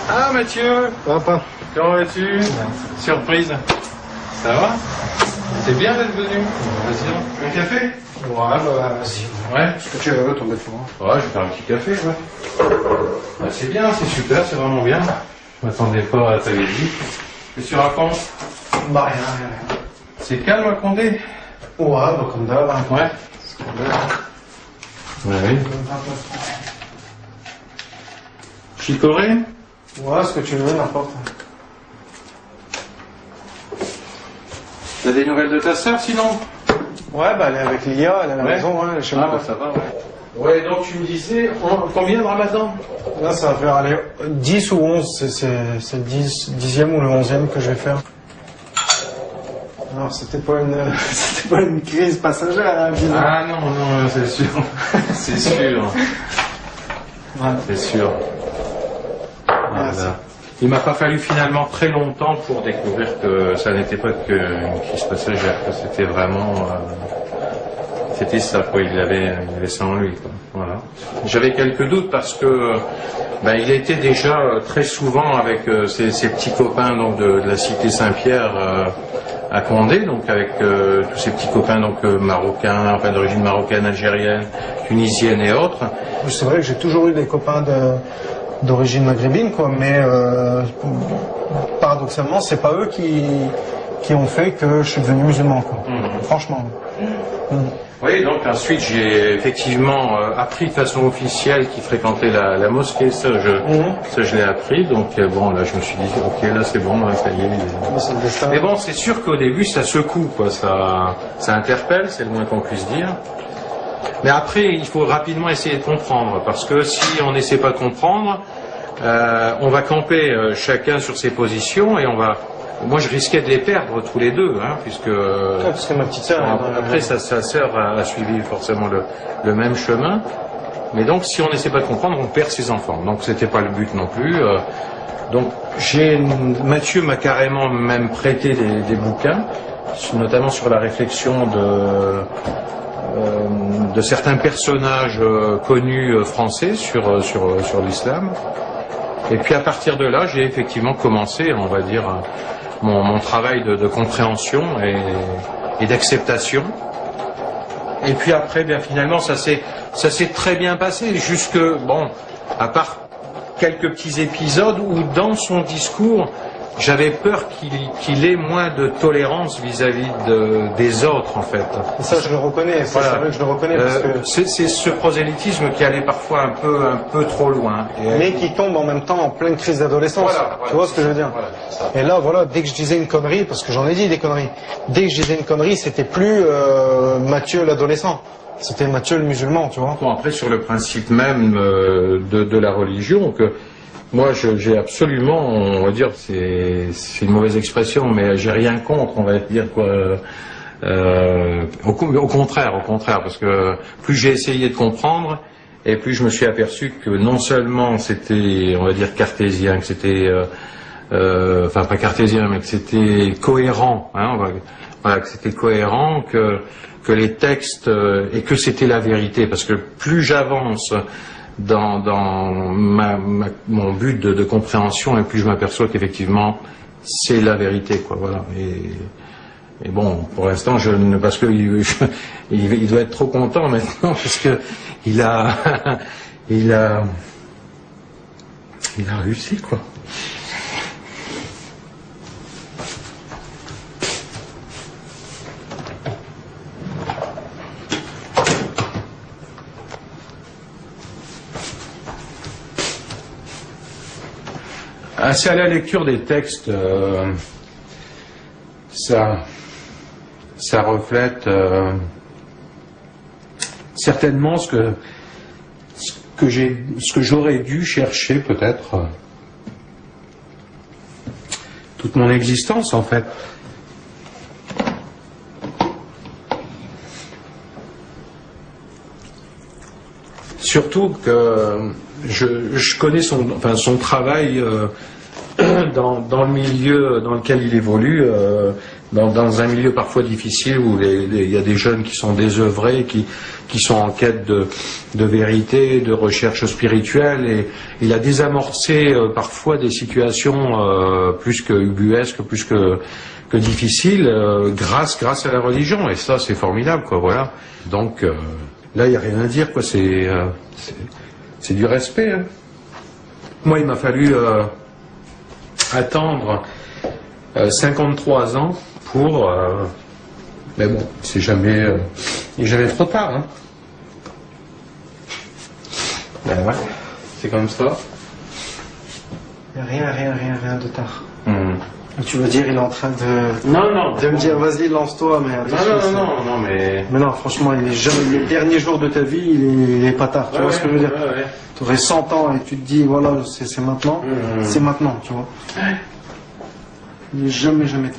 Ah Mathieu, Papa. comment vas-tu? Surprise. Ça va? C'est bien d'être venu. Vas-y, un café? Ouais, bah vas-y. Ouais. Ce que tu veux, ton bête. Ouais, je vais faire un petit café, ouais. Ouais, c'est bien, c'est super, c'est vraiment bien. Je m'attendais pas à ta visite. Qu'est-ce que tu racontes? Bah rien. C'est calme à Condé? Ouais, bah comme d'hab. Ouais. Ouais, oui. Chicorée? Ouais, ce que tu veux, n'importe. T'as des nouvelles de ta sœur sinon? Ouais, bah elle est avec Lia, elle est à la maison, ouais, elle est chez moi. Bah ça va, ouais. Ouais, donc tu me disais, combien de Ramadan? Là, ça va faire aller 10 ou 11, c'est le 10e ou le 11e que je vais faire. Alors, c'était pas une crise passagère, hein, disons. Ah non, c'est sûr. C'est sûr. Ouais. C'est sûr. Voilà. Il m'a pas fallu finalement très longtemps pour découvrir que ça n'était pas qu'une crise passagère, que c'était vraiment... c'était ça, quoi. Il avait ça en lui, quoi. Voilà. J'avais quelques doutes parce que il était déjà très souvent avec ses petits copains donc, de la cité Saint-Pierre à Condé, donc avec tous ces petits copains donc marocains, enfin d'origine marocaine, algérienne, tunisienne et autres. C'est vrai que j'ai toujours eu des copains d'origine maghrébine, quoi, mais paradoxalement, c'est pas eux qui ont fait que je suis devenu musulman, quoi. Franchement. Oui, donc ensuite j'ai effectivement appris de façon officielle qu'il fréquentait la mosquée, ça je l'ai appris, donc bon là je me suis dit ok là c'est bon, là, ça y est. Mais bon c'est sûr qu'au début ça secoue, quoi, ça interpelle, c'est le moins qu'on puisse dire. Mais après il faut rapidement essayer de comprendre, parce que si on n'essaie pas de comprendre, on va camper chacun sur ses positions et moi, je risquais de les perdre tous les deux, hein, puisque ma petite sœur... Après, sa sœur a suivi forcément le même chemin. Mais donc, si on n'essaie pas de comprendre, on perd ses enfants. Donc, c'était pas le but non plus. Donc, Mathieu m'a carrément même prêté des bouquins, notamment sur la réflexion de certains personnages connus français sur l'islam. Et puis, à partir de là, j'ai effectivement commencé, on va dire... Mon travail de compréhension et d'acceptation. Et puis après, bien finalement, ça s'est très bien passé, jusque, bon, à part quelques petits épisodes où dans son discours, j'avais peur qu'il ait moins de tolérance vis-à-vis des autres, en fait. Et ça, je le reconnais, c'est vrai que je le reconnais. Parce que... C'est ce prosélytisme qui allait parfois un peu trop loin. Mais qui tombe en même temps en pleine crise d'adolescence. Voilà, tu vois ce que je veux dire? Voilà, et là, voilà, dès que je disais une connerie, parce que j'en ai dit des conneries, dès que je disais une connerie, c'était plus Mathieu l'adolescent. C'était Mathieu le musulman, tu vois. Bon, après, sur le principe même de la religion, que moi, j'ai absolument, on va dire, c'est une mauvaise expression, mais j'ai rien contre, on va dire quoi. Au contraire, parce que plus j'ai essayé de comprendre, et plus je me suis aperçu que non seulement c'était, on va dire, cartésien, que c'était, enfin pas cartésien, mais que c'était cohérent, hein, voilà, que c'était cohérent, que les textes, et que c'était la vérité, parce que plus j'avance dans mon but de compréhension, et plus je m'aperçois qu'effectivement c'est la vérité, quoi, voilà. Et bon, pour l'instant, parce que il doit être trop content maintenant, parce que il a réussi, quoi. C'est à la lecture des textes, ça reflète certainement ce que j'aurais dû chercher peut-être toute mon existence, en fait. Surtout que je connais son travail dans le milieu dans lequel il évolue, dans un milieu parfois difficile où il y a des jeunes qui sont désœuvrés, qui sont en quête de vérité, de recherche spirituelle, et il a désamorcé parfois des situations plus que ubuesques, plus que difficiles, grâce à la religion, et ça c'est formidable, quoi, voilà. Donc là il n'y a rien à dire, quoi, c'est du respect, hein. Moi il m'a fallu attendre 53 ans pour... mais bon, il n'est jamais trop tard, hein. Ben ouais, c'est comme ça. Il n'y a rien de tard. Tu veux dire, il est en train de... Non. De me dire, vas-y, lance-toi, mais attention. Non, mais... Mais non, franchement, les derniers jours de ta vie, il est pas tard. Tu vois ce que je veux dire? Tu aurais 100 ans et tu te dis, voilà, c'est maintenant. C'est maintenant, tu vois. Il n'est jamais tard.